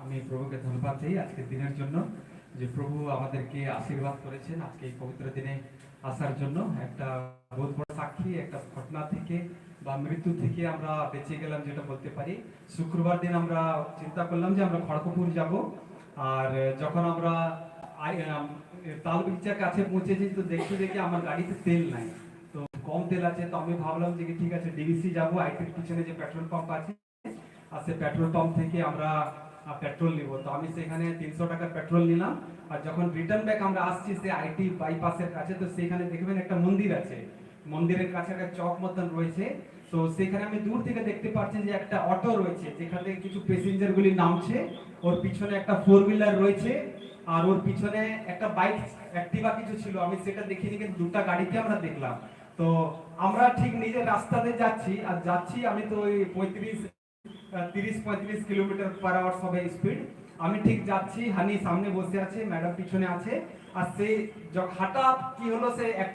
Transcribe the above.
আমি প্রভুকে ধন্যবাদ দিই আজকের দিনের জন্য, যে প্রভু আমাদেরকে আশীর্বাদ করেছেন আজকে এই পবিত্র দিনে আসার জন্য। একটা বহুত বড় সাক্ষী, একটা ঘটনা থেকে বা মৃত্যু থেকে আমরা বেঁচে গেলাম যেটা বলতে পারি। শুক্রবার দিন আমরা চিন্তা করলাম যে আমরা খড়গপুর যাব, আর যখন আমরা তালবিচার কাছে পৌঁছেছি তো দেখতে দেখি আমার গাড়িতে তেল নাই, তো কম তেল আছে। তো আমি ভাবলাম যে ঠিক আছে ডিভিসি যাবো, আইটির পিছনে যে পেট্রোল পাম্প আছে, আর সে পেট্রোল পাম্প থেকে আমরা পেট্রোল নিব। তো আমি সেখানে 300 টাকার পেট্রোল নিলাম। আর যখন রিটার্ন ব্যাক আমরা আসছি সে আইটি বাইপাসের কাছে, তো সেখানে দেখবেন একটা মন্দির আছে, মন্দিরের কাছে একটা চক মতন রয়েছে। তো সেখানে আমি দূর থেকে দেখতে পাচ্ছি যে একটা অটো রয়েছে, যেখান থেকে কিছু প্যাসেঞ্জার গুলি নামছে। ওর পিছনে একটা 4 হুইলার রয়েছে, আর ওর পিছনে একটা বাইক অ্যাক্টিভা কিছু ছিল, আমি সেটা দেখিনি, কিন্তু দুটো গাড়িকে আমরা দেখলাম। তো আমরা ঠিক নিজের রাস্তাতে যাচ্ছি, আর যাচ্ছি আমি তো ওই 30-35 কিলোমিটার পার আওয়ার হবে স্পিড। আমি ঠিক যাচ্ছি, হানি সামনে বসে আছে, ম্যাডাম পিছনে আছে, আর সে হঠাৎ কি হলো, সে